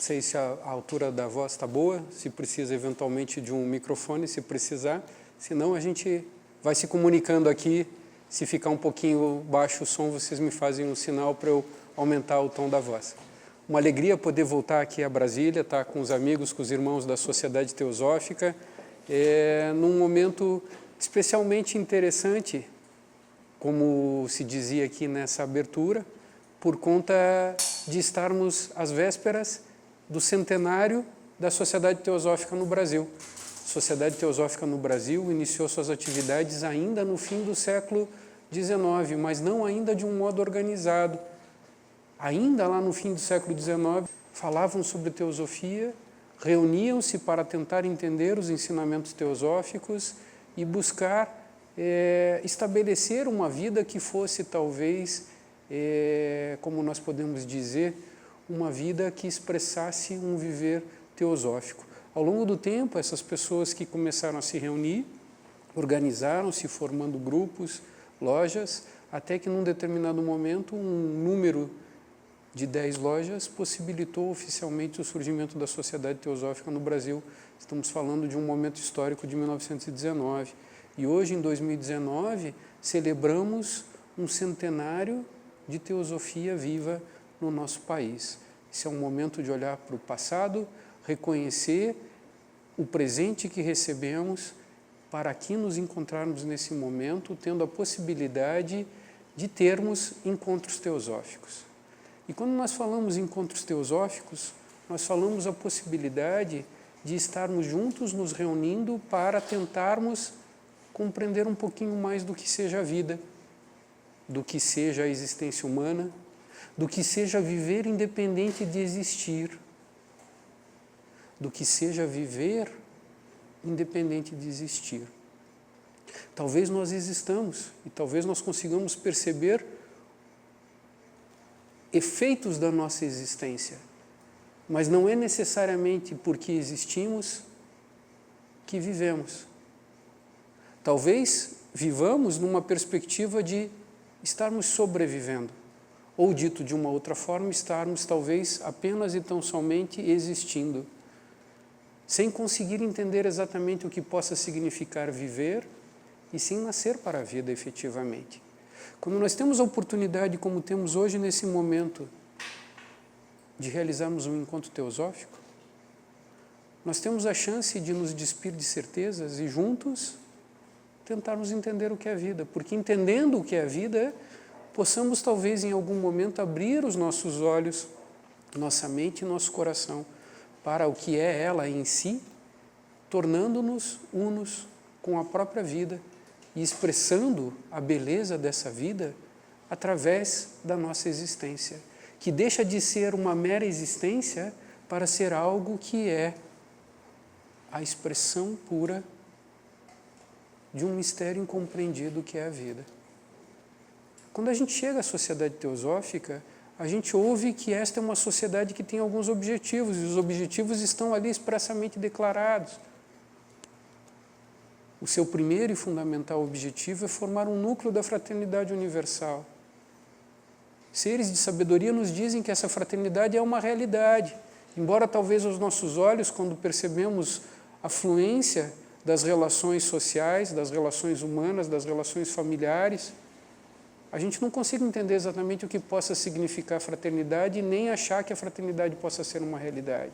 sei se a altura da voz está boa, se precisa eventualmente de um microfone, se precisar. Senão a gente vai se comunicando aqui. Se ficar um pouquinho baixo o som, vocês me fazem um sinal para eu aumentar o tom da voz. Uma alegria poder voltar aqui a Brasília, estar com os amigos, com os irmãos da Sociedade Teosófica, num momento especialmente interessante, como se dizia aqui nessa abertura, por conta de estarmos às vésperas do centenário da Sociedade Teosófica no Brasil. A Sociedade Teosófica no Brasil iniciou suas atividades ainda no fim do século XIX, mas não ainda de um modo organizado. Ainda lá no fim do século XIX, falavam sobre teosofia, reuniam-se para tentar entender os ensinamentos teosóficos e buscar estabelecer uma vida que fosse talvez, como nós podemos dizer, uma vida que expressasse um viver teosófico. Ao longo do tempo, essas pessoas que começaram a se reunir, organizaram-se, formando grupos, lojas, até que num determinado momento um número de 10 lojas possibilitou oficialmente o surgimento da Sociedade Teosófica no Brasil. Estamos falando de um momento histórico de 1919. E hoje, em 2019, celebramos um centenário de teosofia viva no nosso país. Esse é um momento de olhar para o passado, reconhecer o presente que recebemos para aqui nos encontrarmos nesse momento, tendo a possibilidade de termos encontros teosóficos. E quando nós falamos em encontros teosóficos, nós falamos a possibilidade de estarmos juntos, nos reunindo para tentarmos compreender um pouquinho mais do que seja a vida, do que seja a existência humana, do que seja viver independente de existir, do que seja viver independente de existir. Talvez nós existamos e talvez nós consigamos perceber efeitos da nossa existência, mas não é necessariamente porque existimos que vivemos. Talvez vivamos numa perspectiva de estarmos sobrevivendo, ou dito de uma outra forma, estarmos talvez apenas e tão somente existindo, sem conseguir entender exatamente o que possa significar viver e sim nascer para a vida efetivamente. Quando nós temos a oportunidade, como temos hoje nesse momento, de realizarmos um encontro teosófico, nós temos a chance de nos despir de certezas e juntos tentarmos entender o que é a vida, porque entendendo o que é a vida, possamos talvez em algum momento abrir os nossos olhos, nossa mente e nosso coração para o que é ela em si, tornando-nos unos com a própria vida e expressando a beleza dessa vida através da nossa existência, que deixa de ser uma mera existência para ser algo que é a expressão pura de um mistério incompreendido que é a vida. Quando a gente chega à Sociedade Teosófica, a gente ouve que esta é uma sociedade que tem alguns objetivos, e os objetivos estão ali expressamente declarados. O seu primeiro e fundamental objetivo é formar um núcleo da fraternidade universal. Seres de sabedoria nos dizem que essa fraternidade é uma realidade, embora talvez aos nossos olhos, quando percebemos a fluência das relações sociais, das relações humanas, das relações familiares, a gente não consiga entender exatamente o que possa significar fraternidade e nem achar que a fraternidade possa ser uma realidade.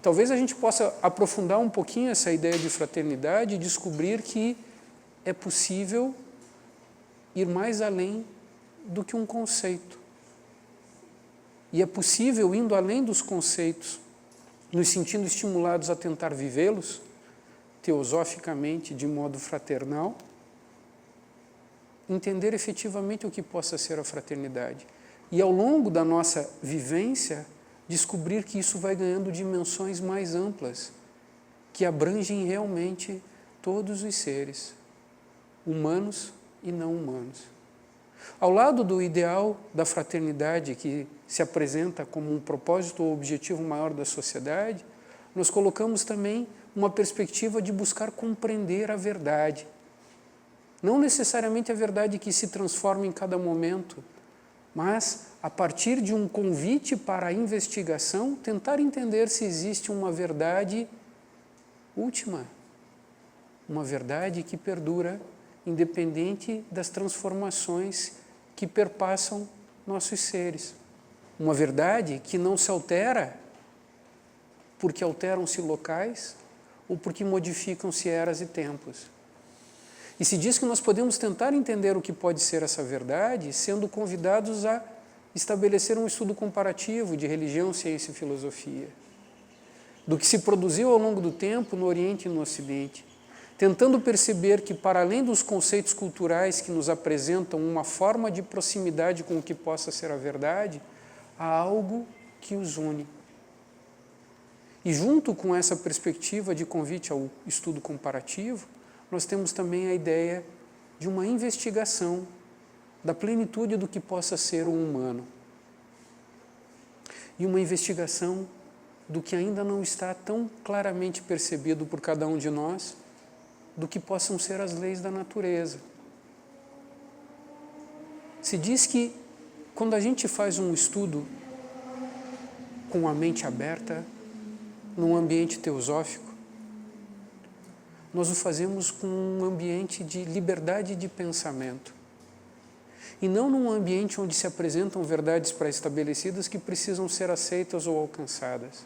Talvez a gente possa aprofundar um pouquinho essa ideia de fraternidade e descobrir que é possível ir mais além do que um conceito. E é possível, indo além dos conceitos, nos sentindo estimulados a tentar vivê-los, teosoficamente, de modo fraternal, entender efetivamente o que possa ser a fraternidade. E ao longo da nossa vivência, descobrir que isso vai ganhando dimensões mais amplas, que abrangem realmente todos os seres, humanos e não humanos. Ao lado do ideal da fraternidade, que se apresenta como um propósito ou objetivo maior da sociedade, nós colocamos também uma perspectiva de buscar compreender a verdade. Não necessariamente a verdade que se transforma em cada momento, mas a partir de um convite para a investigação, tentar entender se existe uma verdade última, uma verdade que perdura, independente das transformações que perpassam nossos seres. Uma verdade que não se altera porque alteram-se locais ou porque modificam-se eras e tempos. E se diz que nós podemos tentar entender o que pode ser essa verdade, sendo convidados a estabelecer um estudo comparativo de religião, ciência e filosofia, do que se produziu ao longo do tempo no Oriente e no Ocidente, tentando perceber que, para além dos conceitos culturais que nos apresentam uma forma de proximidade com o que possa ser a verdade, há algo que os une. E junto com essa perspectiva de convite ao estudo comparativo, nós temos também a ideia de uma investigação da plenitude do que possa ser o humano. E uma investigação do que ainda não está tão claramente percebido por cada um de nós, do que possam ser as leis da natureza. Se diz que quando a gente faz um estudo com a mente aberta, num ambiente teosófico, nós o fazemos com um ambiente de liberdade de pensamento. E não num ambiente onde se apresentam verdades pré-estabelecidas que precisam ser aceitas ou alcançadas.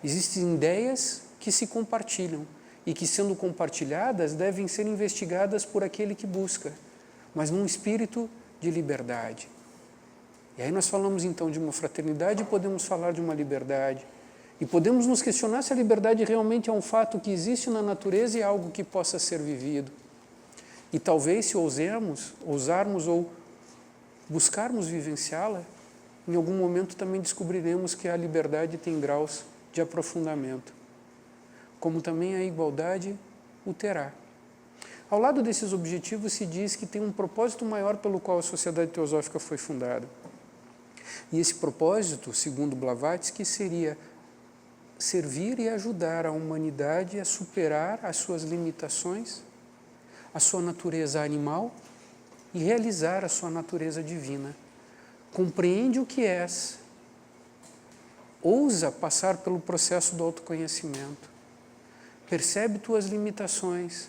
Existem ideias que se compartilham e que, sendo compartilhadas, devem ser investigadas por aquele que busca, mas num espírito de liberdade. E aí nós falamos então de uma fraternidade e podemos falar de uma liberdade. E podemos nos questionar se a liberdade realmente é um fato que existe na natureza e é algo que possa ser vivido. E talvez, se ousarmos ou buscarmos vivenciá-la, em algum momento também descobriremos que a liberdade tem graus de aprofundamento, como também a igualdade o terá. Ao lado desses objetivos se diz que tem um propósito maior pelo qual a Sociedade Teosófica foi fundada. E esse propósito, segundo Blavatsky, seria servir e ajudar a humanidade a superar as suas limitações, a sua natureza animal e realizar a sua natureza divina. Compreende o que és, ousa passar pelo processo do autoconhecimento, percebe tuas limitações,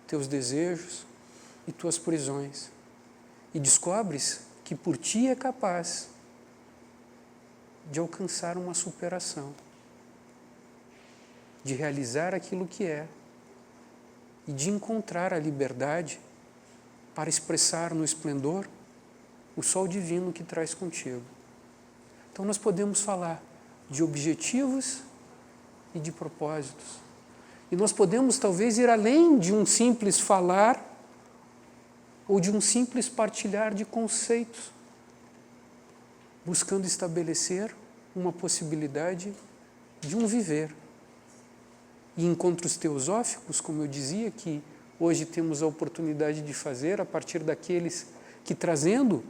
teus desejos e tuas prisões e descobres que por ti é capaz de alcançar uma superação, de realizar aquilo que é e de encontrar a liberdade para expressar no esplendor o sol divino que traz contigo. Então nós podemos falar de objetivos e de propósitos. E nós podemos talvez ir além de um simples falar ou de um simples partilhar de conceitos, buscando estabelecer uma possibilidade de um viver. E encontros teosóficos, como eu dizia, que hoje temos a oportunidade de fazer a partir daqueles que, trazendo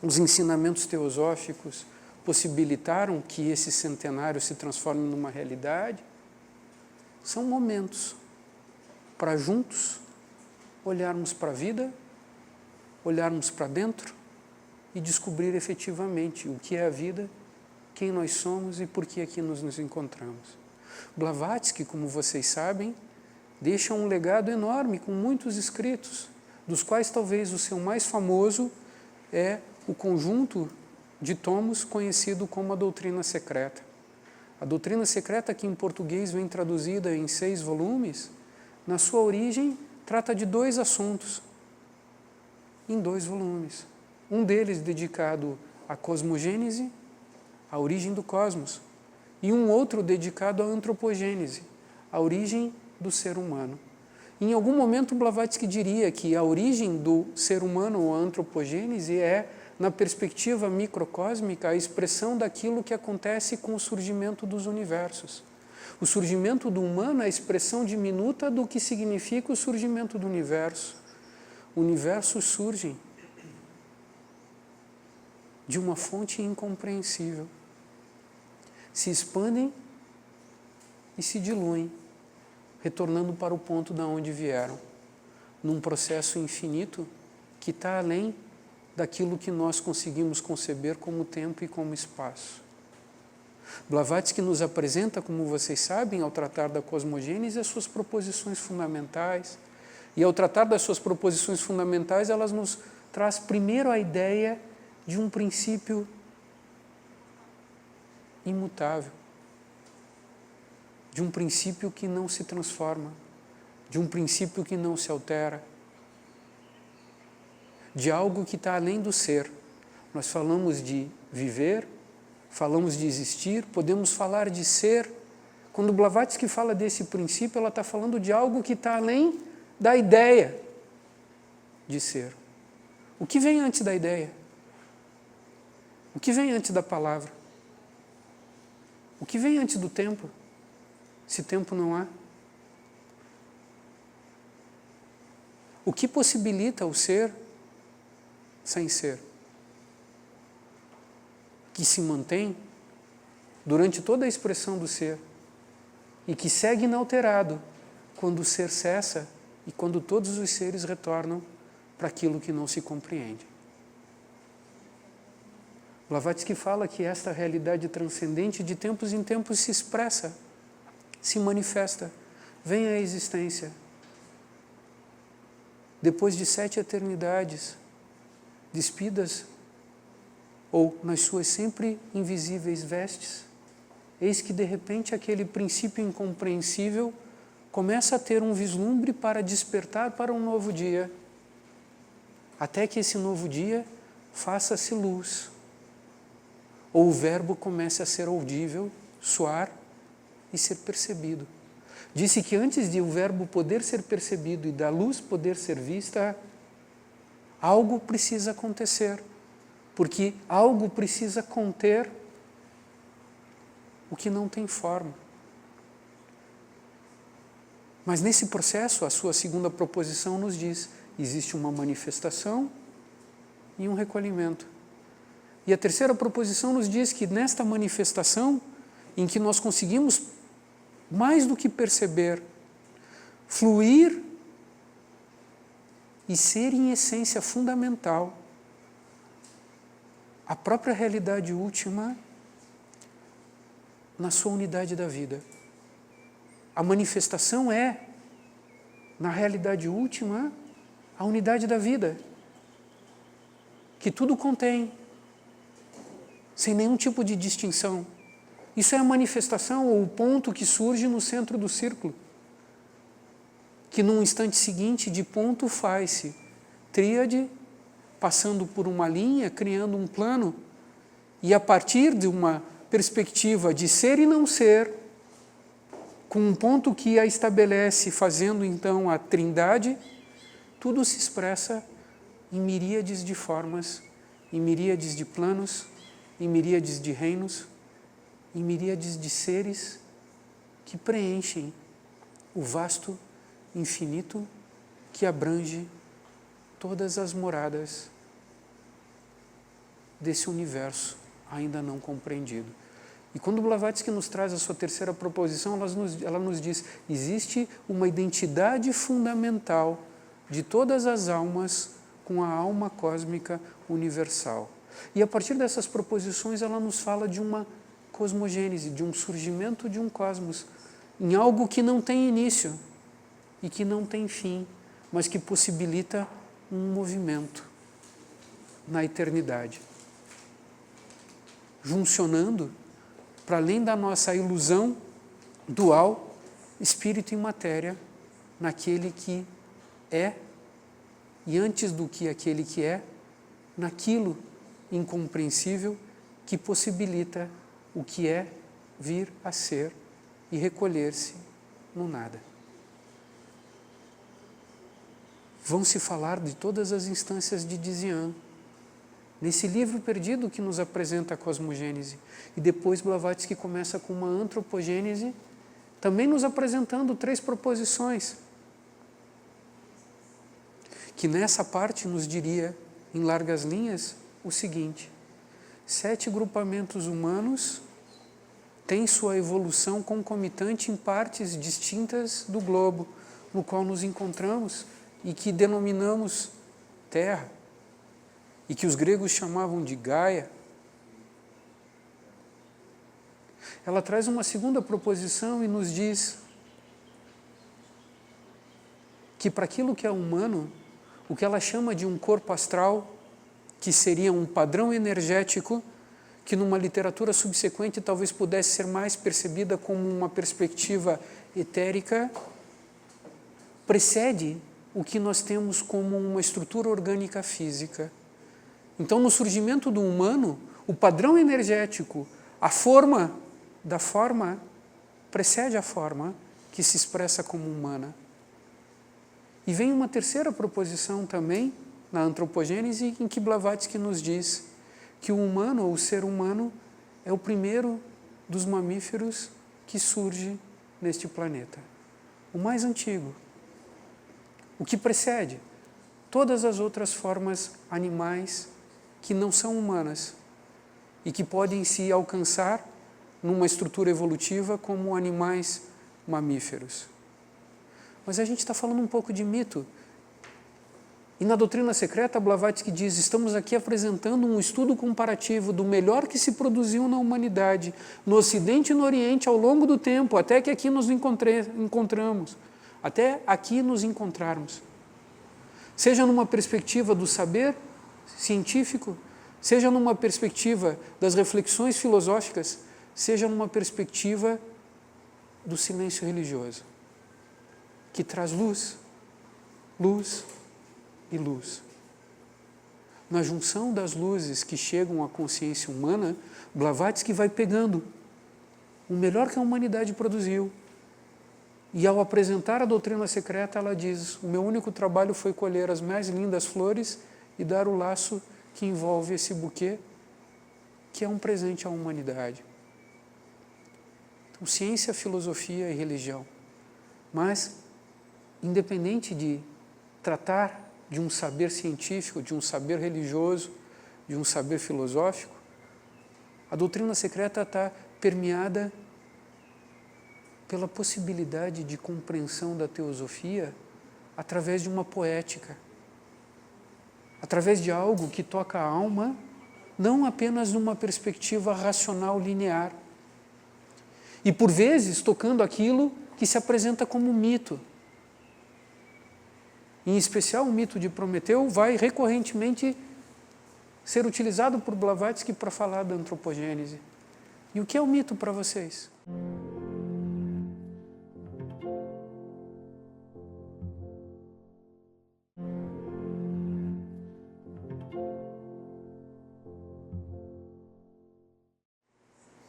os ensinamentos teosóficos, possibilitaram que esse centenário se transforme numa realidade, são momentos para juntos olharmos para a vida, olharmos para dentro e descobrir efetivamente o que é a vida, quem nós somos e por que aqui nos encontramos. Blavatsky, como vocês sabem, deixa um legado enorme com muitos escritos, dos quais talvez o seu mais famoso é o conjunto de tomos conhecido como a Doutrina Secreta. A Doutrina Secreta, que em português vem traduzida em 6 volumes, na sua origem trata de 2 assuntos, em 2 volumes. Um deles dedicado à cosmogênese, à origem do cosmos, e um outro dedicado à antropogênese, à origem do ser humano. Em algum momento, Blavatsky diria que a origem do ser humano, ou a antropogênese, é, na perspectiva microcósmica, a expressão daquilo que acontece com o surgimento dos universos. O surgimento do humano é a expressão diminuta do que significa o surgimento do universo. Universos surgem de uma fonte incompreensível, se expandem e se diluem, retornando para o ponto de onde vieram, num processo infinito que está além daquilo que nós conseguimos conceber como tempo e como espaço. Blavatsky nos apresenta, como vocês sabem, ao tratar da cosmogênese, as suas proposições fundamentais. E ao tratar das suas proposições fundamentais, elas nos traz primeiro a ideia de um princípio imutável, de um princípio que não se transforma, de um princípio que não se altera, de algo que está além do ser. Nós falamos de viver, falamos de existir, podemos falar de ser. Quando Blavatsky fala desse princípio, ela está falando de algo que está além da ideia de ser. O que vem antes da ideia? O que vem antes da palavra? O que vem antes do tempo? Se tempo não há? O que possibilita o ser sem ser? Que se mantém durante toda a expressão do ser e que segue inalterado quando o ser cessa e quando todos os seres retornam para aquilo que não se compreende. Blavatsky fala que esta realidade transcendente de tempos em tempos se expressa, se manifesta, vem à existência. Depois de 7 eternidades, despidas ou nas suas sempre invisíveis vestes, eis que de repente aquele princípio incompreensível começa a ter um vislumbre para despertar para um novo dia, até que esse novo dia faça-se luz, ou o verbo comece a ser audível, soar e ser percebido. Disse que antes de o verbo poder ser percebido e da luz poder ser vista, algo precisa acontecer, porque algo precisa conter o que não tem forma. Mas nesse processo, a sua segunda proposição nos diz, existe uma manifestação e um recolhimento. E a terceira proposição nos diz que nesta manifestação, em que nós conseguimos, mais do que perceber, fluir e ser em essência fundamental, a própria realidade última na sua unidade da vida. A manifestação é, na realidade última, a unidade da vida, que tudo contém, sem nenhum tipo de distinção. Isso é a manifestação ou o ponto que surge no centro do círculo, que num instante seguinte de ponto faz-se tríade, passando por uma linha, criando um plano, e a partir de uma perspectiva de ser e não ser, com um ponto que a estabelece, fazendo então a trindade, tudo se expressa em miríades de formas, em miríades de planos, em miríades de reinos, em miríades de seres que preenchem o vasto infinito que abrange todas as moradas desse universo ainda não compreendido. E quando Blavatsky nos traz a sua terceira proposição, ela nos diz, existe uma identidade fundamental de todas as almas com a alma cósmica universal. E a partir dessas proposições ela nos fala de uma cosmogênese, de um surgimento de um cosmos, em algo que não tem início e que não tem fim, mas que possibilita um movimento na eternidade, juncionando para além da nossa ilusão dual, espírito e matéria, naquele que é, e antes do que aquele que é, naquilo incompreensível que possibilita o que é vir a ser e recolher-se no nada. Vão se falar de todas as instâncias de Dzyan, nesse livro perdido que nos apresenta a cosmogênese. E depois Blavatsky começa com uma antropogênese, também nos apresentando 3 proposições, que nessa parte nos diria, em largas linhas, o seguinte: 7 grupamentos humanos têm sua evolução concomitante em partes distintas do globo, no qual nos encontramos e que denominamos Terra. e que os gregos chamavam de Gaia, ela traz uma segunda proposição e nos diz que para aquilo que é humano, o que ela chama de um corpo astral, que seria um padrão energético, que numa literatura subsequente talvez pudesse ser mais percebida como uma perspectiva etérica, precede o que nós temos como uma estrutura orgânica física. Então, no surgimento do humano, o padrão energético, a forma da forma, precede a forma que se expressa como humana. E vem uma terceira proposição também, na antropogênese, em que Blavatsky nos diz que o humano, ou o ser humano, é o primeiro dos mamíferos que surge neste planeta. O mais antigo. O que precede todas as outras formas animais que não são humanas e que podem se alcançar numa estrutura evolutiva como animais mamíferos. Mas a gente está falando um pouco de mito. E na doutrina secreta, Blavatsky diz, estamos aqui apresentando um estudo comparativo do melhor que se produziu na humanidade, no Ocidente e no Oriente, ao longo do tempo, até que aqui nos encontramos, até aqui nos encontrarmos. Seja numa perspectiva do saber científico, seja numa perspectiva das reflexões filosóficas, seja numa perspectiva do silêncio religioso, que traz luz, luz e luz. Na junção das luzes que chegam à consciência humana, Blavatsky vai pegando o melhor que a humanidade produziu. E ao apresentar a doutrina secreta, ela diz, o meu único trabalho foi colher as mais lindas flores e dar o laço que envolve esse buquê, que é um presente à humanidade. Então, ciência, filosofia e religião. Mas, independente de tratar de um saber científico, de um saber religioso, de um saber filosófico, a doutrina secreta está permeada pela possibilidade de compreensão da teosofia através de uma poética, através de algo que toca a alma, não apenas numa perspectiva racional linear, e por vezes tocando aquilo que se apresenta como mito. Em especial, o mito de Prometeu vai recorrentemente ser utilizado por Blavatsky para falar da antropogênese. E o que é o mito para vocês?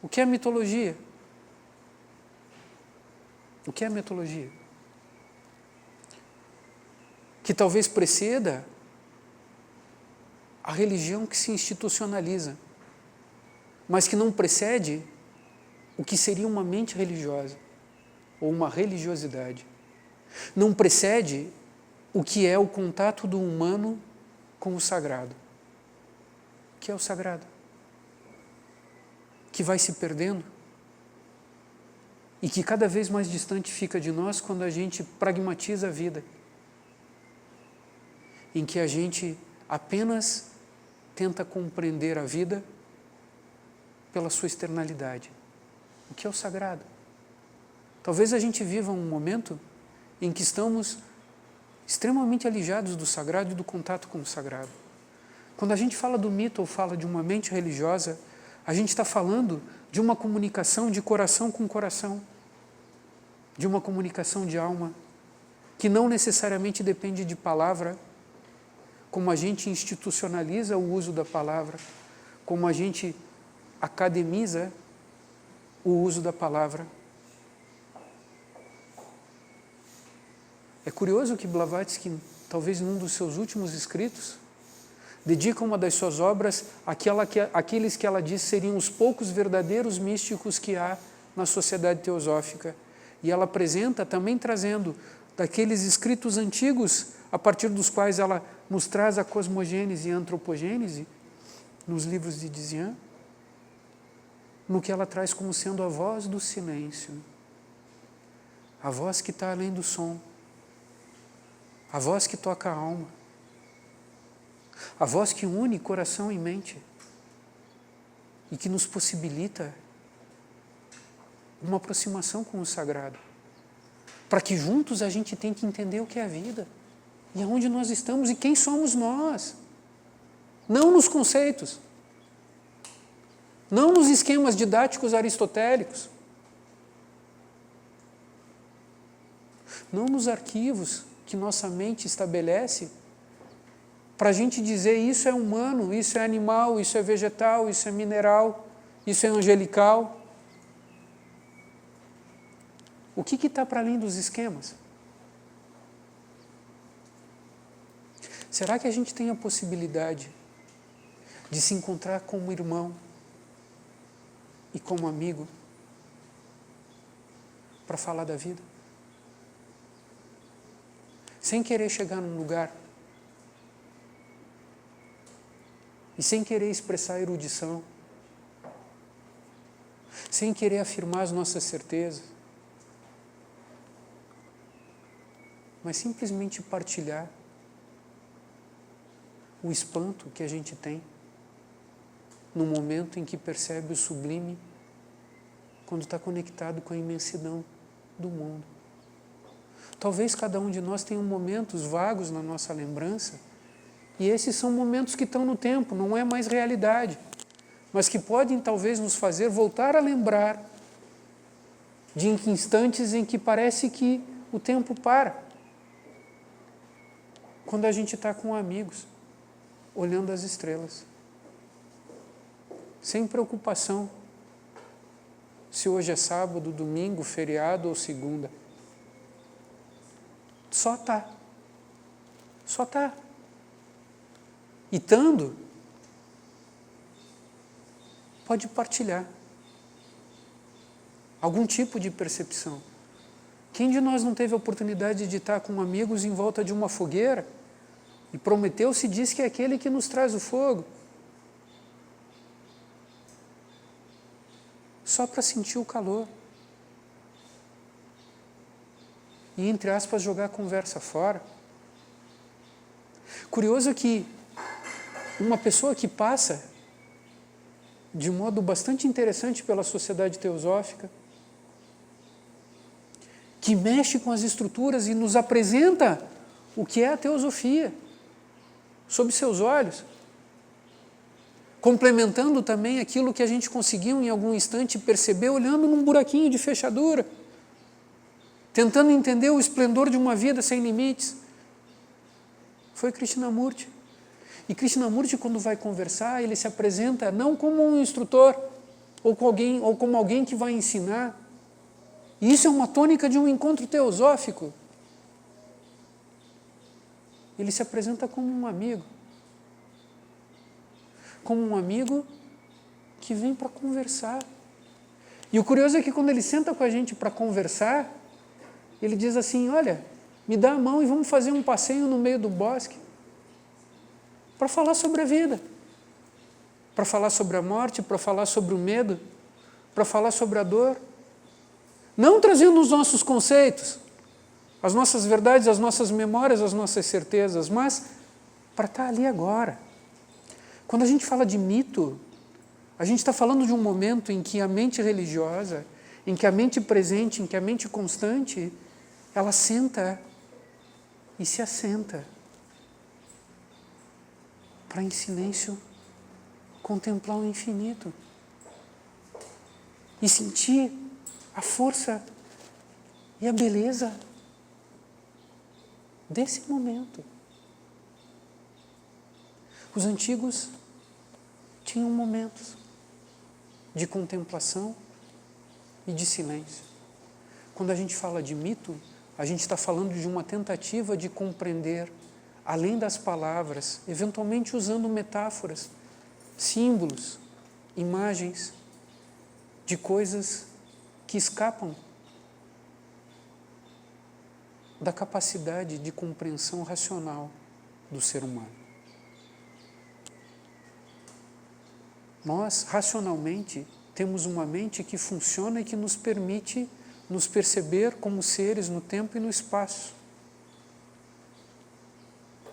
O que é mitologia? O que é mitologia? Que talvez preceda a religião que se institucionaliza, mas que não precede o que seria uma mente religiosa, ou uma religiosidade. Não precede o que é o contato do humano com o sagrado. O que é o sagrado? Que vai se perdendo e que cada vez mais distante fica de nós quando a gente pragmatiza a vida, em que a gente apenas tenta compreender a vida pela sua externalidade. O que é o sagrado? Talvez a gente viva um momento em que estamos extremamente alijados do sagrado e do contato com o sagrado. Quando a gente fala do mito ou fala de uma mente religiosa, a gente está falando de uma comunicação de coração com coração, de uma comunicação de alma, que não necessariamente depende de palavra, como a gente institucionaliza o uso da palavra, como a gente academiza o uso da palavra. É curioso que Blavatsky, talvez num dos seus últimos escritos, dedica uma das suas obras àqueles que ela diz seriam os poucos verdadeiros místicos que há na sociedade teosófica. E ela apresenta também trazendo daqueles escritos antigos, a partir dos quais ela nos traz a cosmogênese e a antropogênese, nos livros de Dzyan, no que ela traz como sendo a voz do silêncio, a voz que está além do som, a voz que toca a alma, A voz que une coração e mente e que nos possibilita uma aproximação com o sagrado, para que juntos a gente tente entender o que é a vida e aonde nós estamos e quem somos nós. Não nos conceitos, não nos esquemas didáticos aristotélicos, não nos arquivos que nossa mente estabelece para a gente dizer isso é humano, isso é animal, isso é vegetal, isso é mineral, isso é angelical. O que está para além dos esquemas? Será que a gente tem a possibilidade de se encontrar como irmão e como amigo para falar da vida? Sem querer chegar num lugar e sem querer expressar erudição, sem querer afirmar as nossas certezas, mas simplesmente partilhar o espanto que a gente tem no momento em que percebe o sublime, quando está conectado com a imensidão do mundo. Talvez cada um de nós tenha momentos vagos na nossa lembrança, e esses são momentos que estão no tempo, não é mais realidade, mas que podem talvez nos fazer voltar a lembrar de instantes em que parece que o tempo para. Quando a gente está com amigos, olhando as estrelas, sem preocupação se hoje é sábado, domingo, feriado ou segunda. Só está. Só está. E estando, pode partilhar algum tipo de percepção. Quem de nós não teve a oportunidade de estar com amigos em volta de uma fogueira e Prometeu se diz que é aquele que nos traz o fogo? Só para sentir o calor. E, entre aspas, jogar a conversa fora. Curioso que uma pessoa que passa de modo bastante interessante pela sociedade teosófica, que mexe com as estruturas e nos apresenta o que é a teosofia, sob seus olhos, complementando também aquilo que a gente conseguiu em algum instante perceber olhando num buraquinho de fechadura, tentando entender o esplendor de uma vida sem limites. Foi Krishnamurti. E Krishnamurti, quando vai conversar, ele se apresenta não como um instrutor ou como alguém que vai ensinar. E isso é uma tônica de um encontro teosófico. Ele se apresenta como um amigo. Como um amigo que vem para conversar. E o curioso é que quando ele senta com a gente para conversar, ele diz assim, olha, me dá a mão e vamos fazer um passeio no meio do bosque para falar sobre a vida, para falar sobre a morte, para falar sobre o medo, para falar sobre a dor. Não trazendo os nossos conceitos, as nossas verdades, as nossas memórias, as nossas certezas, mas para estar ali agora. Quando a gente fala de mito, a gente está falando de um momento em que a mente religiosa, em que a mente presente, em que a mente constante, ela senta e se assenta para em silêncio contemplar o infinito e sentir a força e a beleza desse momento. Os antigos tinham momentos de contemplação e de silêncio. Quando a gente fala de mito, a gente está falando de uma tentativa de compreender, além das palavras, eventualmente usando metáforas, símbolos, imagens de coisas que escapam da capacidade de compreensão racional do ser humano. Nós, racionalmente, temos uma mente que funciona e que nos permite nos perceber como seres no tempo e no espaço.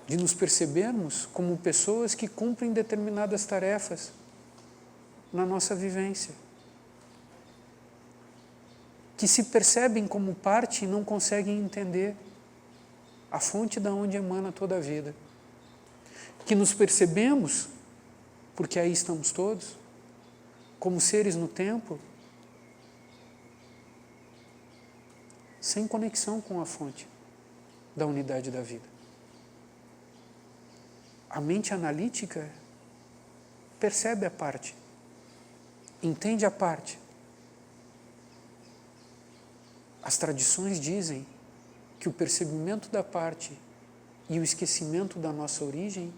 de nos percebermos como pessoas que cumprem determinadas tarefas na nossa vivência, que se percebem como parte e não conseguem entender a fonte da onde emana toda a vida, que nos percebemos, porque aí estamos todos, como seres no tempo, sem conexão com a fonte da unidade da vida. A mente analítica percebe a parte, entende a parte. As tradições dizem que o percebimento da parte e o esquecimento da nossa origem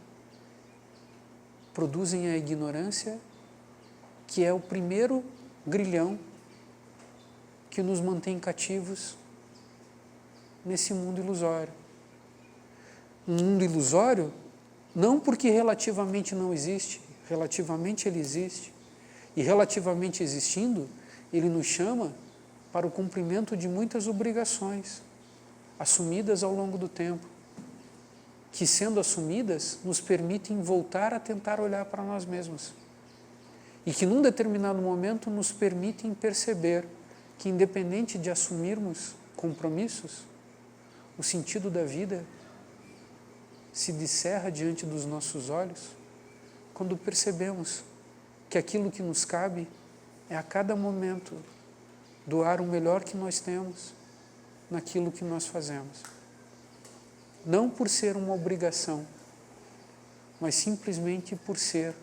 produzem a ignorância, que é o primeiro grilhão que nos mantém cativos nesse mundo ilusório. Um mundo ilusório, não porque relativamente não existe, relativamente ele existe. E relativamente existindo, ele nos chama para o cumprimento de muitas obrigações, assumidas ao longo do tempo, que sendo assumidas, nos permitem voltar a tentar olhar para nós mesmos. E que num determinado momento nos permitem perceber que, independente de assumirmos compromissos, o sentido da vida se descerra diante dos nossos olhos quando percebemos que aquilo que nos cabe é a cada momento doar o melhor que nós temos naquilo que nós fazemos. Não por ser uma obrigação, mas simplesmente por ser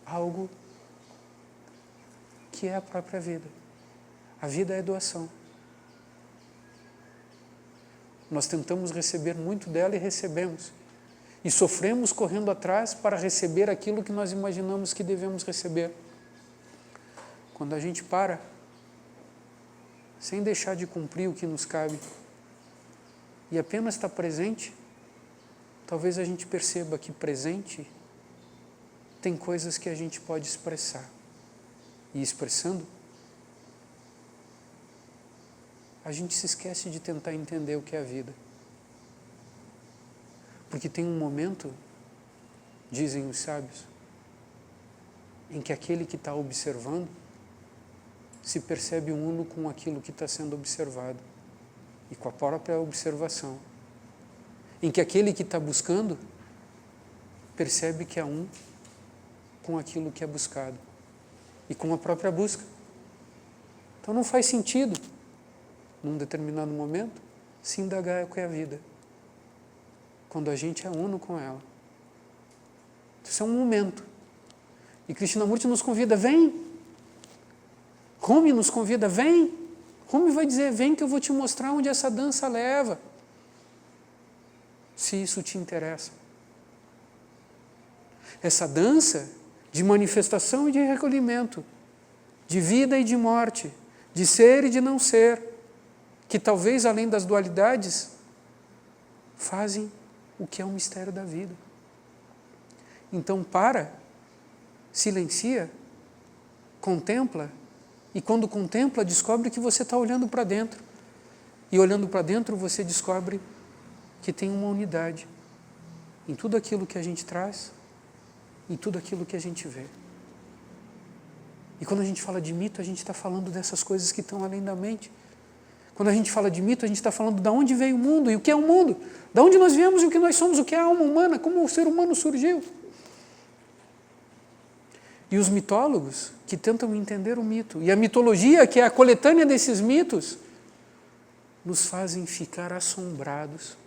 algo que é a própria vida. A vida é doação. Nós tentamos receber muito dela e recebemos. E sofremos correndo atrás para receber aquilo que nós imaginamos que devemos receber. Quando a gente para, sem deixar de cumprir o que nos cabe, e apenas está presente, talvez a gente perceba que presente tem coisas que a gente pode expressar. E expressando, a gente se esquece de tentar entender o que é a vida. Porque tem um momento, dizem os sábios, em que aquele que está observando se percebe uno com aquilo que está sendo observado e com a própria observação. Em que aquele que está buscando percebe que é um com aquilo que é buscado e com a própria busca. Então não faz sentido, num determinado momento, se indagar o que é a vida, quando a gente é uno com ela. Isso é um momento. E Krishnamurti nos convida, vem. Rumi nos convida, vem. Rumi vai dizer, vem que eu vou te mostrar onde essa dança leva. Se isso te interessa. Essa dança de manifestação e de recolhimento, de vida e de morte, de ser e de não ser, que talvez além das dualidades, fazem o que é o mistério da vida. Então para, silencia, contempla, e quando contempla, descobre que você está olhando para dentro. E olhando para dentro, você descobre que tem uma unidade em tudo aquilo que a gente traz, em tudo aquilo que a gente vê. E quando a gente fala de mito, a gente está falando dessas coisas que estão além da mente. Quando a gente fala de mito, a gente está falando de onde veio o mundo e o que é o mundo, de onde nós viemos e o que nós somos, o que é a alma humana, como o ser humano surgiu. E os mitólogos que tentam entender o mito, e a mitologia, que é a coletânea desses mitos, nos fazem ficar assombrados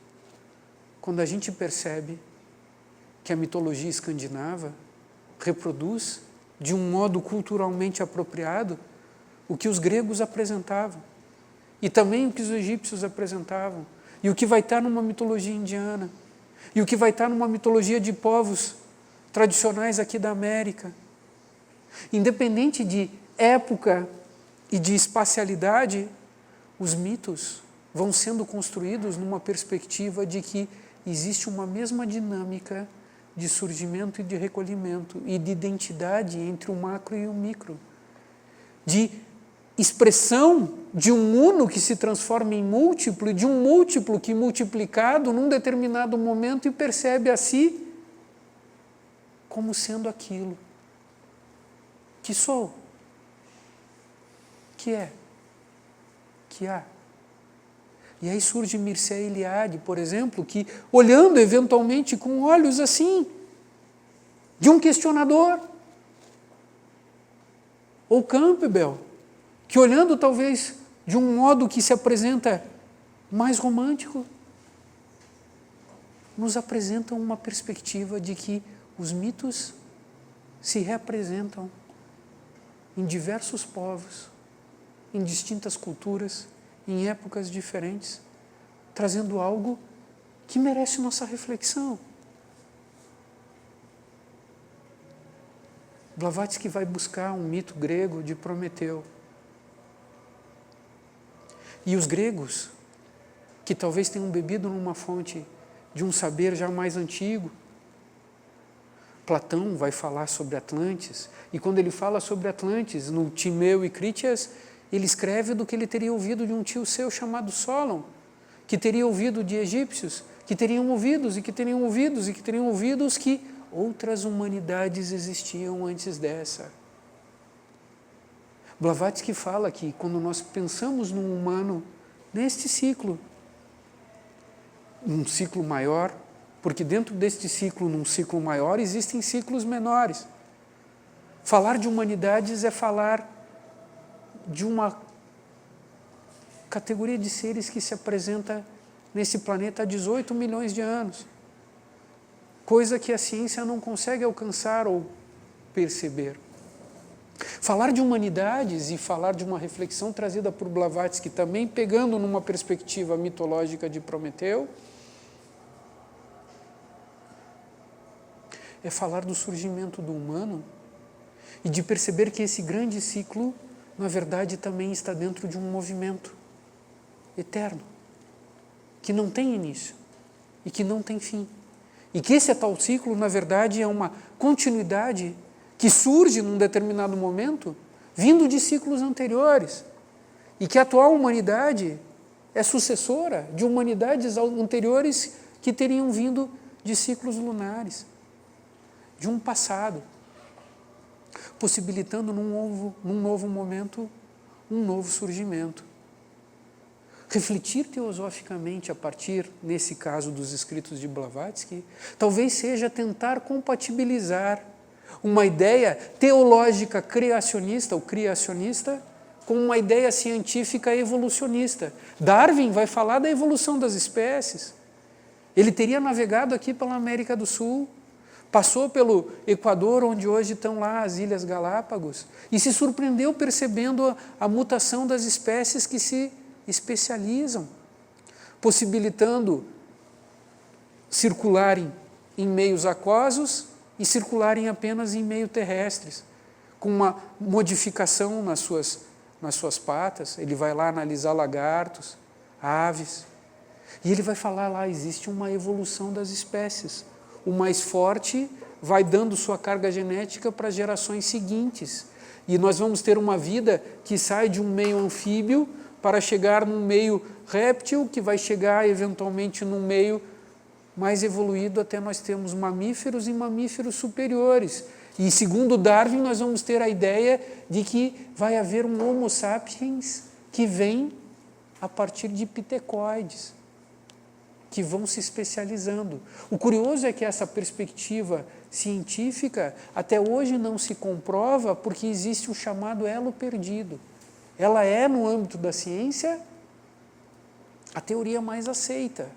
quando a gente percebe que a mitologia escandinava reproduz, de um modo culturalmente apropriado, o que os gregos apresentavam, e também o que os egípcios apresentavam, e o que vai estar numa mitologia indiana, e o que vai estar numa mitologia de povos tradicionais aqui da América. Independente de época e de espacialidade, os mitos vão sendo construídos numa perspectiva de que existe uma mesma dinâmica de surgimento e de recolhimento e de identidade entre o macro e o micro, de expressão de um uno que se transforma em múltiplo e de um múltiplo que, multiplicado num determinado momento, e percebe a si como sendo aquilo que sou, que é, que há. E aí surge Mircea Eliade, por exemplo, que, olhando eventualmente com olhos assim, de um questionador, ou Campbell, que, olhando talvez de um modo que se apresenta mais romântico, nos apresentam uma perspectiva de que os mitos se reapresentam em diversos povos, em distintas culturas, em épocas diferentes, trazendo algo que merece nossa reflexão. Blavatsky vai buscar um mito grego de Prometeu. E os gregos, que talvez tenham bebido numa fonte de um saber já mais antigo, Platão vai falar sobre Atlantes, e quando ele fala sobre Atlantes, no Timeu e Critias, ele escreve do que ele teria ouvido de um tio seu chamado Solon, que teria ouvido de egípcios, que teriam ouvidos e que teriam ouvidos e que teriam ouvidos que outras humanidades existiam antes dessa. Blavatsky fala que quando nós pensamos num humano neste ciclo, um ciclo maior, porque dentro deste ciclo, num ciclo maior, existem ciclos menores. Falar de humanidades é falar de uma categoria de seres que se apresenta nesse planeta há 18 milhões de anos. Coisa que a ciência não consegue alcançar ou perceber. Falar de humanidades e falar de uma reflexão trazida por Blavatsky, também pegando numa perspectiva mitológica de Prometeu, é falar do surgimento do humano e de perceber que esse grande ciclo, na verdade, também está dentro de um movimento eterno, que não tem início e que não tem fim. E que esse tal ciclo, na verdade, é uma continuidade que surge num determinado momento, vindo de ciclos anteriores. E que a atual humanidade é sucessora de humanidades anteriores que teriam vindo de ciclos lunares, de um passado, possibilitando num novo momento, um novo surgimento. Refletir teosoficamente a partir, nesse caso, dos escritos de Blavatsky, talvez seja tentar compatibilizar uma ideia teológica criacionista ou criacionista com uma ideia científica evolucionista. Darwin vai falar da evolução das espécies. Ele teria navegado aqui pela América do Sul, passou pelo Equador, onde hoje estão lá as Ilhas Galápagos, e se surpreendeu percebendo a mutação das espécies que se especializam, possibilitando circularem em meios aquosos e circularem apenas em meio terrestres, com uma modificação nas suas patas. Ele vai lá analisar lagartos, aves, e ele vai falar lá, existe uma evolução das espécies. O mais forte vai dando sua carga genética para gerações seguintes. E nós vamos ter uma vida que sai de um meio anfíbio para chegar num meio réptil, que vai chegar eventualmente num meio mais evoluído, até nós temos mamíferos e mamíferos superiores. E segundo Darwin, nós vamos ter a ideia de que vai haver um Homo sapiens que vem a partir de pitecoides, que vão se especializando. O curioso é que essa perspectiva científica até hoje não se comprova, porque existe o chamado elo perdido. Ela é, no âmbito da ciência, a teoria mais aceita,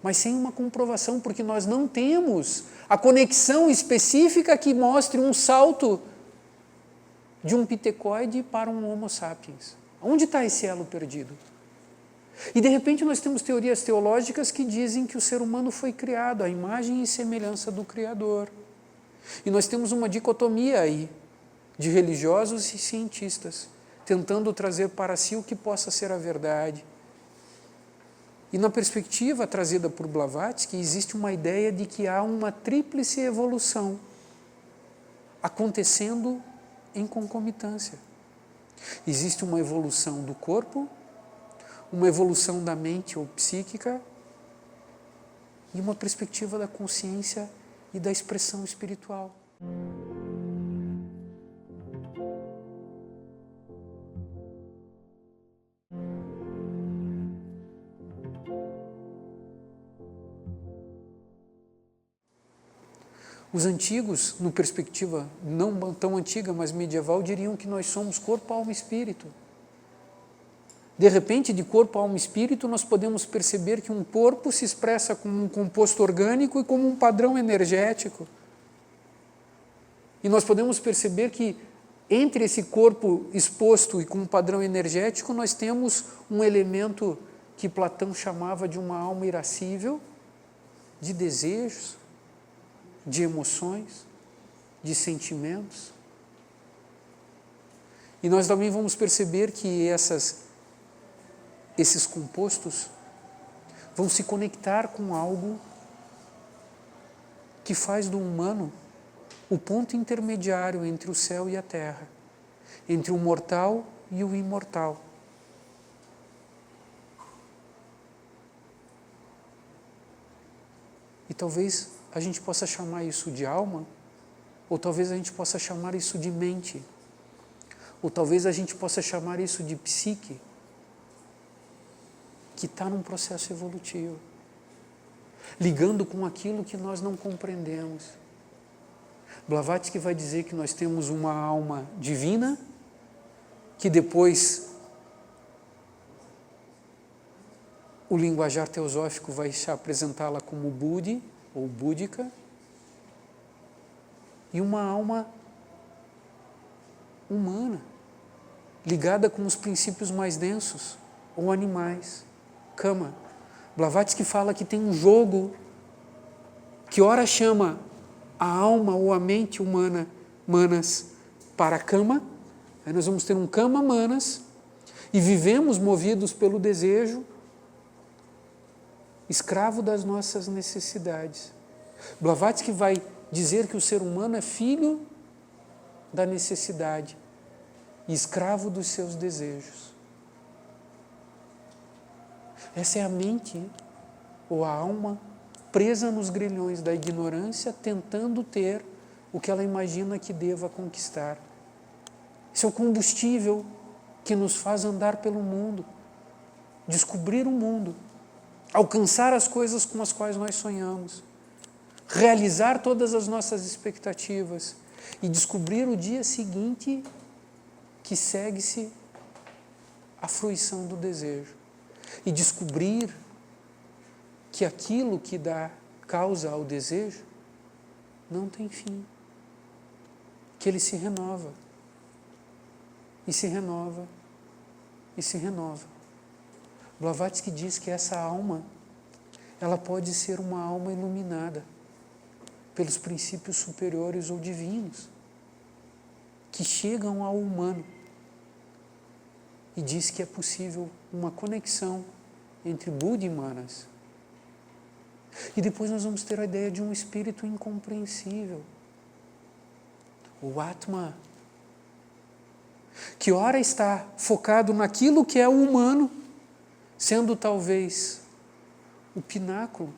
mas sem uma comprovação, porque nós não temos a conexão específica que mostre um salto de um pitecoide para um Homo sapiens. Onde está esse elo perdido? E, de repente, nós temos teorias teológicas que dizem que o ser humano foi criado à imagem e semelhança do Criador. E nós temos uma dicotomia aí de religiosos e cientistas, tentando trazer para si o que possa ser a verdade. E na perspectiva trazida por Blavatsky, existe uma ideia de que há uma tríplice evolução acontecendo em concomitância. Existe uma evolução do corpo, uma evolução da mente ou psíquica e uma perspectiva da consciência e da expressão espiritual. Os antigos, no perspectiva não tão antiga, mas medieval, diriam que nós somos corpo, alma e espírito. De repente, de corpo, alma e espírito, nós podemos perceber que um corpo se expressa como um composto orgânico e como um padrão energético. E nós podemos perceber que entre esse corpo exposto e com um padrão energético, nós temos um elemento que Platão chamava de uma alma irascível, de desejos, de emoções, de sentimentos. E nós também vamos perceber que esses compostos vão se conectar com algo que faz do humano o ponto intermediário entre o céu e a terra, entre o mortal e o imortal. E talvez a gente possa chamar isso de alma, ou talvez a gente possa chamar isso de mente, ou talvez a gente possa chamar isso de psique, que está num processo evolutivo, ligando com aquilo que nós não compreendemos. Blavatsky vai dizer que nós temos uma alma divina, que depois o linguajar teosófico vai apresentá-la como Buddhi, ou búdica, e uma alma humana, ligada com os princípios mais densos, ou animais, Kama. Blavatsky fala que tem um jogo que ora chama a alma ou a mente manas para Kama, aí nós vamos ter um Kama manas, e vivemos movidos pelo desejo, escravo das nossas necessidades. Blavatsky vai dizer que o ser humano é filho da necessidade e escravo dos seus desejos. Essa é a mente ou a alma presa nos grilhões da ignorância, tentando ter o que ela imagina que deva conquistar. Esse é o combustível que nos faz andar pelo mundo, descobrir o mundo, alcançar as coisas com as quais nós sonhamos, realizar todas as nossas expectativas e descobrir o dia seguinte que segue-se a fruição do desejo. E descobrir que aquilo que dá causa ao desejo não tem fim, que ele se renova, e se renova, e se renova. Blavatsky diz que essa alma, ela pode ser uma alma iluminada pelos princípios superiores ou divinos, que chegam ao humano, e diz que é possível uma conexão entre Buddha e Manas. E depois nós vamos ter a ideia de um espírito incompreensível, o Atma, que ora está focado naquilo que é o humano, sendo talvez o pináculo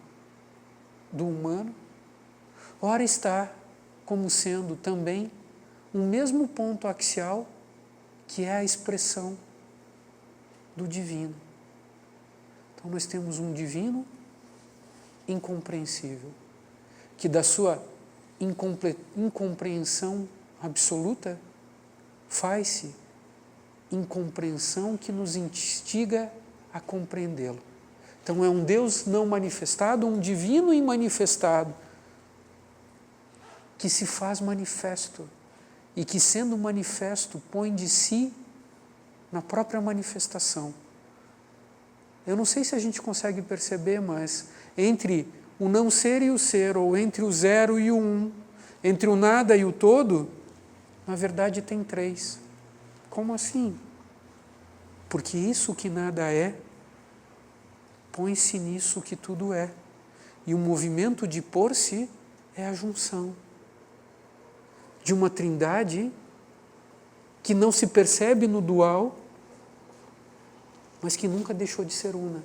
do humano, ora está como sendo também um mesmo ponto axial, que é a expressão do divino. Então nós temos um divino incompreensível, que da sua incompreensão absoluta faz-se incompreensão que nos instiga a compreendê-lo. Então é um Deus não manifestado, um divino imanifestado, que se faz manifesto e que, sendo manifesto, põe de si na própria manifestação. Eu não sei se a gente consegue perceber, mas entre o não ser e o ser, ou entre o zero e o um, entre o nada e o todo, na verdade tem três. Como assim? Porque isso que nada é, põe-se nisso que tudo é. E o movimento de pôr-se é a junção de uma trindade que não se percebe no dual, mas que nunca deixou de ser una.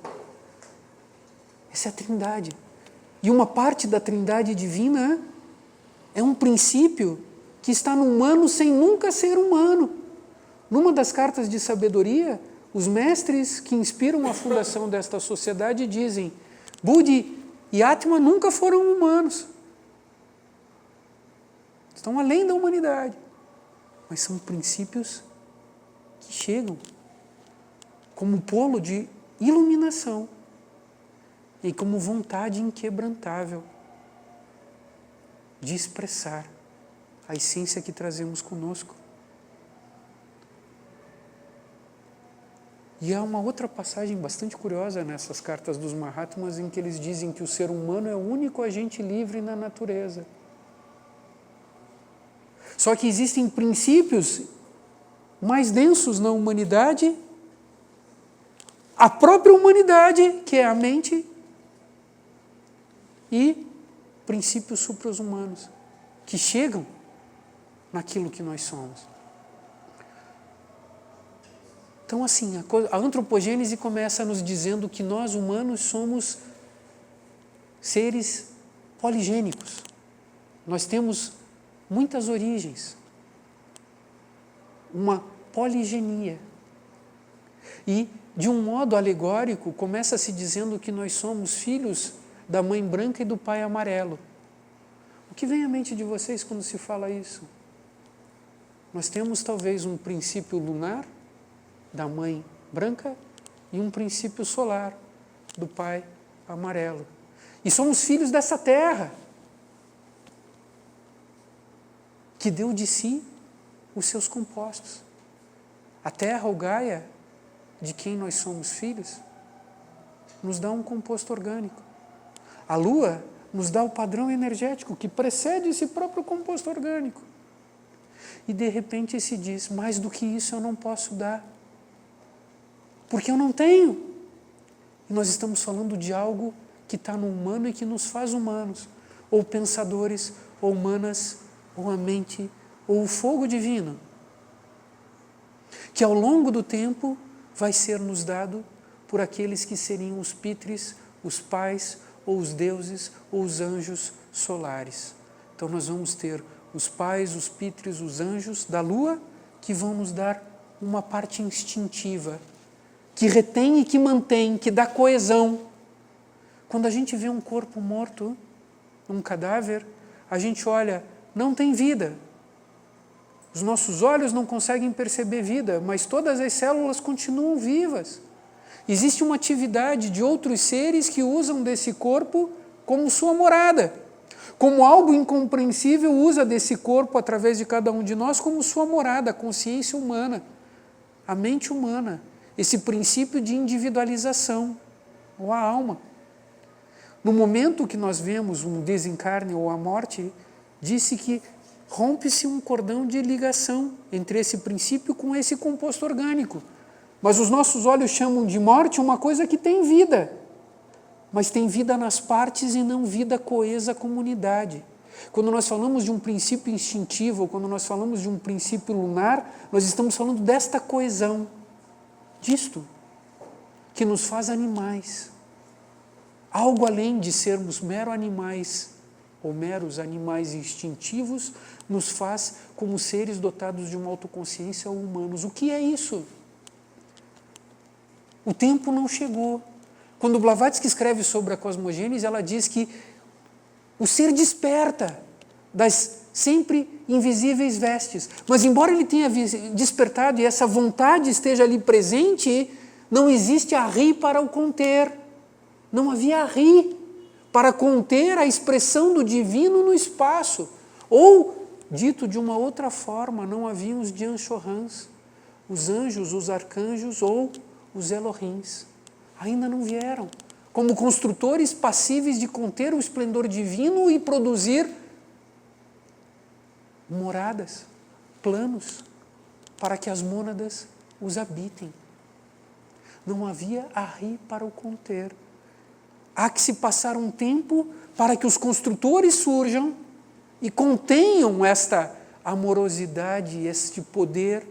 Essa é a Trindade. E uma parte da Trindade divina é um princípio que está no humano sem nunca ser humano. Numa das cartas de sabedoria, os mestres que inspiram a fundação desta sociedade dizem: Buddhi e Atma nunca foram humanos. Estão além da humanidade. Mas são princípios que chegam como polo de iluminação e como vontade inquebrantável de expressar a essência que trazemos conosco. E há uma outra passagem bastante curiosa nessas cartas dos Mahatmas em que eles dizem que o ser humano é o único agente livre na natureza. Só que existem princípios mais densos na humanidade, a própria humanidade, que é a mente, e princípios supra-humanos, que chegam naquilo que nós somos. Então, assim, a antropogênese começa nos dizendo que nós, humanos, somos seres poligênicos. Nós temos muitas origens, uma poligenia. E, de um modo alegórico, começa-se dizendo que nós somos filhos da mãe branca e do pai amarelo. O que vem à mente de vocês quando se fala isso? Nós temos talvez um princípio lunar da mãe branca e um princípio solar do pai amarelo. E somos filhos dessa terra, que deu de si os seus compostos. A terra, ou Gaia, de quem nós somos filhos, nos dá um composto orgânico. A Lua nos dá o padrão energético que precede esse próprio composto orgânico. E de repente se diz: mais do que isso eu não posso dar, porque eu não tenho. E nós estamos falando de algo que está no humano e que nos faz humanos, ou pensadores, ou humanas, ou a mente, ou o fogo divino, que ao longo do tempo vai ser nos dado por aqueles que seriam os pitres, os pais, ou os deuses, ou os anjos solares. Então nós vamos ter os pais, os pitres, os anjos da lua, que vão nos dar uma parte instintiva, que retém e que mantém, que dá coesão. Quando a gente vê um corpo morto, um cadáver, a gente olha, não tem vida. Os nossos olhos não conseguem perceber vida, mas todas as células continuam vivas. Existe uma atividade de outros seres que usam desse corpo como sua morada. Como algo incompreensível, usa desse corpo, através de cada um de nós, como sua morada, a consciência humana, a mente humana, esse princípio de individualização, ou a alma. No momento que nós vemos um desencarne ou a morte, disse que rompe-se um cordão de ligação entre esse princípio com esse composto orgânico. Mas os nossos olhos chamam de morte uma coisa que tem vida, mas tem vida nas partes e não vida coesa à comunidade. Quando nós falamos de um princípio instintivo, quando nós falamos de um princípio lunar, nós estamos falando desta coesão, disto, que nos faz animais. Algo além de sermos meros animais, ou meros animais instintivos, nos faz como seres dotados de uma autoconsciência ou humanos. O que é isso? O tempo não chegou. Quando Blavatsky escreve sobre a cosmogênese, ela diz que o ser desperta das sempre invisíveis vestes. Mas embora ele tenha despertado e essa vontade esteja ali presente, não existe a ri para o conter. Não havia a ri para conter a expressão do divino no espaço. Ou, dito de uma outra forma, não haviam os Dianchohans, os anjos, os arcanjos ou os Elohims. Ainda não vieram, como construtores passíveis de conter o esplendor divino e produzir moradas, planos, para que as mônadas os habitem. Não havia a ri para o conter. Há que se passar um tempo para que os construtores surjam e contenham esta amorosidade, este poder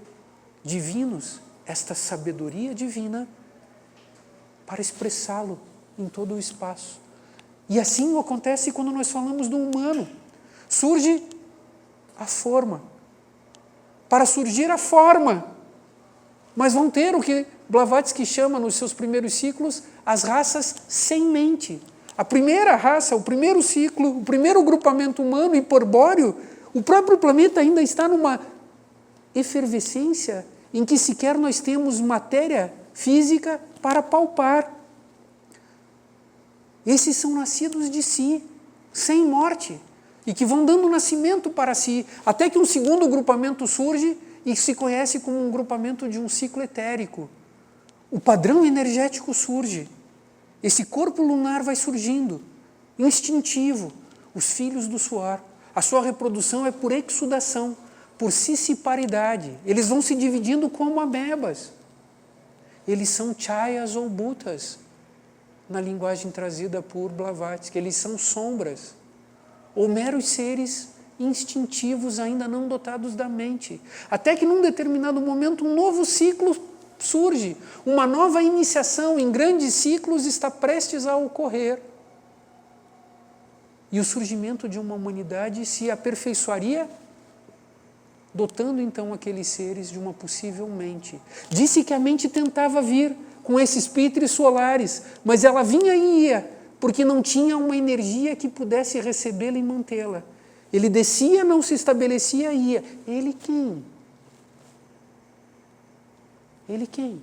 divinos, esta sabedoria divina, para expressá-lo em todo o espaço. E assim acontece quando nós falamos do humano. Surge a forma. Para surgir a forma, mas vão ter o que Blavatsky chama nos seus primeiros ciclos as raças sem mente. A primeira raça, o primeiro ciclo, o primeiro grupamento humano hiperbóreo, o próprio planeta ainda está numa efervescência em que sequer nós temos matéria física para palpar. Esses são nascidos de si, sem morte, e que vão dando nascimento para si, até que um segundo grupamento surge e se conhece como um grupamento de um ciclo etérico. O padrão energético surge. Esse corpo lunar vai surgindo, instintivo, os filhos do suor. A sua reprodução é por exudação, por cissiparidade. Eles vão se dividindo como amebas. Eles são chayas ou bhutas, na linguagem trazida por Blavatsky. Eles são sombras, ou meros seres instintivos ainda não dotados da mente. Até que num determinado momento um novo ciclo surge, uma nova iniciação em grandes ciclos está prestes a ocorrer. E o surgimento de uma humanidade se aperfeiçoaria, dotando então aqueles seres de uma possível mente. Disse que a mente tentava vir com esses pitres solares, mas ela vinha e ia, porque não tinha uma energia que pudesse recebê-la e mantê-la. Ele descia, não se estabelecia e ia. Ele quem? Ele quem?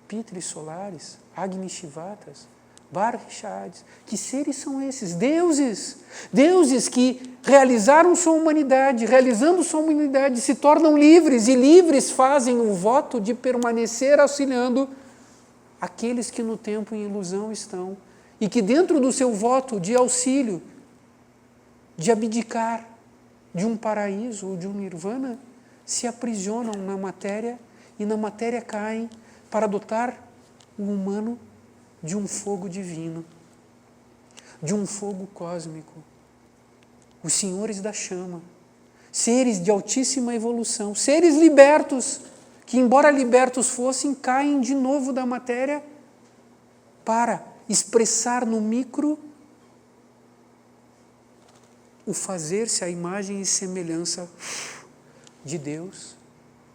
Pitres solares, Agnishivatas, Varishades. Que seres são esses? Deuses! Deuses que realizaram sua humanidade, realizando sua humanidade, se tornam livres, e livres fazem o voto de permanecer auxiliando aqueles que no tempo em ilusão estão, e que dentro do seu voto de auxílio, de abdicar de um paraíso ou de um nirvana, se aprisionam na matéria e na matéria caem para dotar o humano de um fogo divino, de um fogo cósmico. Os senhores da chama, seres de altíssima evolução, seres libertos, que embora libertos fossem, caem de novo da matéria para expressar no micro o fazer-se à imagem e semelhança de Deus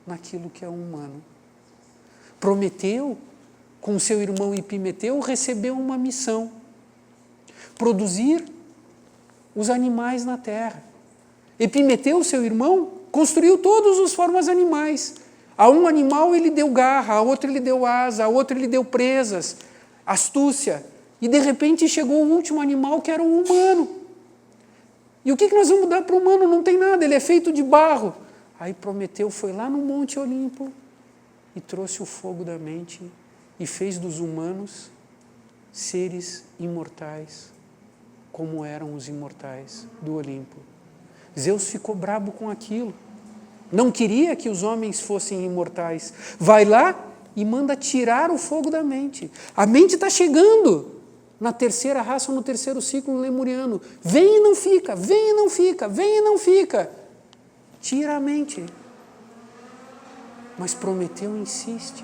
naquilo que é humano. Prometeu, com seu irmão Epimeteu, recebeu uma missão: produzir os animais na terra. Epimeteu, seu irmão, construiu todas as formas animais. A um animal ele deu garra, a outro ele deu asa, a outro ele deu presas, astúcia. E de repente chegou o último animal, que era o humano. E o que nós vamos dar para o humano? Não tem nada, ele é feito de barro. Aí Prometeu foi lá no Monte Olimpo e trouxe o fogo da mente e fez dos humanos seres imortais, como eram os imortais do Olimpo. Zeus ficou brabo com aquilo. Não queria que os homens fossem imortais. Vai lá e manda tirar o fogo da mente. A mente está chegando na terceira raça ou no terceiro ciclo lemuriano. Vem e não fica, vem e não fica, vem e não fica. Tira a mente. Mas Prometeu insiste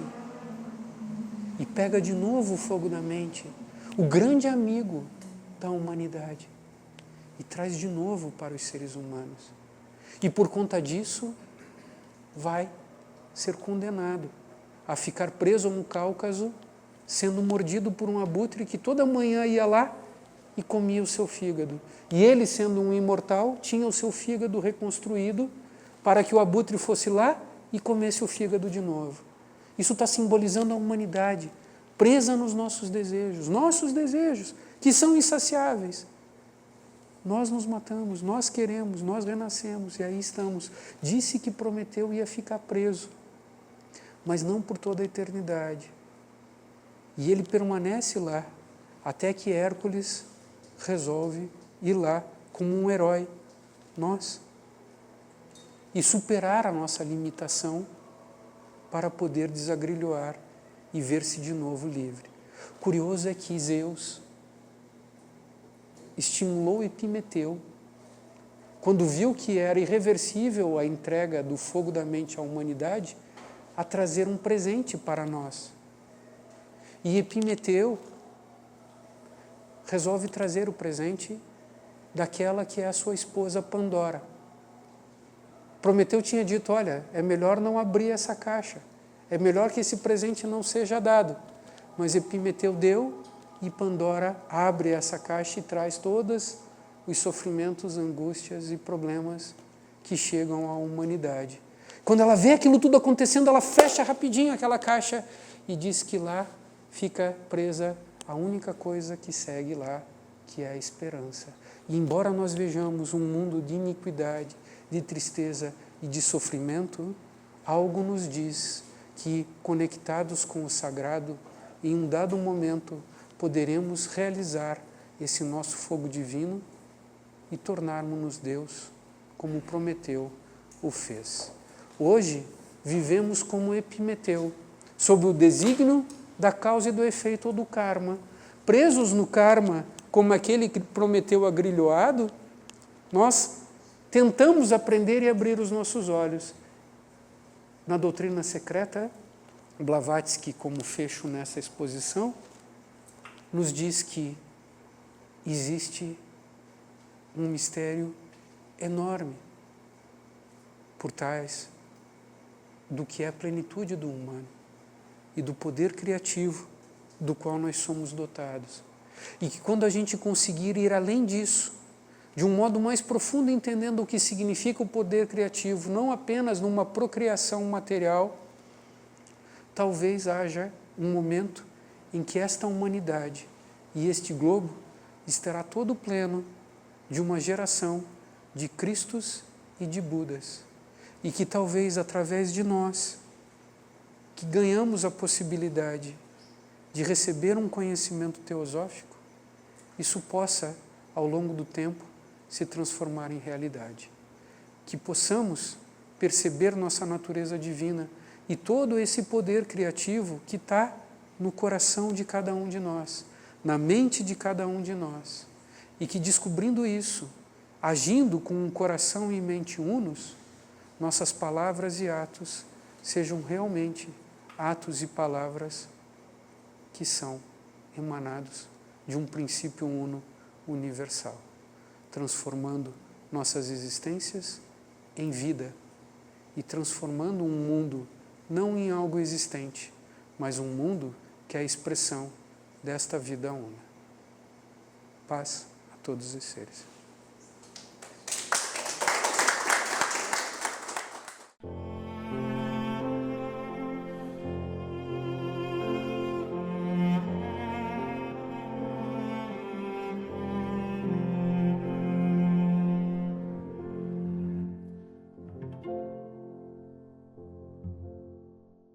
e pega de novo o fogo da mente, o grande amigo da humanidade, e traz de novo para os seres humanos. E por conta disso, vai ser condenado a ficar preso no Cáucaso, sendo mordido por um abutre que toda manhã ia lá e comia o seu fígado. E ele, sendo um imortal, tinha o seu fígado reconstruído para que o abutre fosse lá e comesse o fígado de novo. Isso está simbolizando a humanidade, presa nos nossos desejos, que são insaciáveis. Nós nos matamos, nós queremos, nós renascemos, e aí estamos. Disse que Prometeu ia ficar preso, mas não por toda a eternidade. E ele permanece lá, até que Hércules resolve ir lá como um herói, nós, e superar a nossa limitação para poder desagrilhoar e ver-se de novo livre. Curioso é que Zeus estimulou Epimeteu quando viu que era irreversível a entrega do fogo da mente à humanidade, a trazer um presente para nós. E Epimeteu resolve trazer o presente daquela que é a sua esposa Pandora. Prometeu tinha dito, olha, é melhor não abrir essa caixa, é melhor que esse presente não seja dado. Mas Epimeteu deu e Pandora abre essa caixa e traz todos os sofrimentos, angústias e problemas que chegam à humanidade. Quando ela vê aquilo tudo acontecendo, ela fecha rapidinho aquela caixa e diz que lá fica presa a única coisa que segue lá, que é a esperança. E embora nós vejamos um mundo de iniquidade, de tristeza e de sofrimento, algo nos diz que, conectados com o sagrado, em um dado momento, poderemos realizar esse nosso fogo divino e tornarmos-nos Deus, como Prometeu o fez. Hoje, vivemos como Epimeteu, sob o desígnio da causa e do efeito ou do karma. Presos no karma, como aquele que prometeu agrilhoado, nós tentamos aprender e abrir os nossos olhos. Na doutrina secreta, Blavatsky, como fecho nessa exposição, nos diz que existe um mistério enorme por trás do que é a plenitude do humano e do poder criativo do qual nós somos dotados. E que quando a gente conseguir ir além disso, de um modo mais profundo, entendendo o que significa o poder criativo, não apenas numa procriação material, talvez haja um momento em que esta humanidade e este globo estará todo pleno de uma geração de Cristos e de Budas. E que talvez através de nós, que ganhamos a possibilidade de receber um conhecimento teosófico, isso possa, ao longo do tempo, se transformar em realidade. Que possamos perceber nossa natureza divina e todo esse poder criativo que está no coração de cada um de nós, na mente de cada um de nós. E que, descobrindo isso, agindo com um coração e mente unos, nossas palavras e atos sejam realmente atos e palavras que são emanados de um princípio uno universal, transformando nossas existências em vida e transformando um mundo não em algo existente, mas um mundo que é a expressão desta vida una. Paz a todos os seres.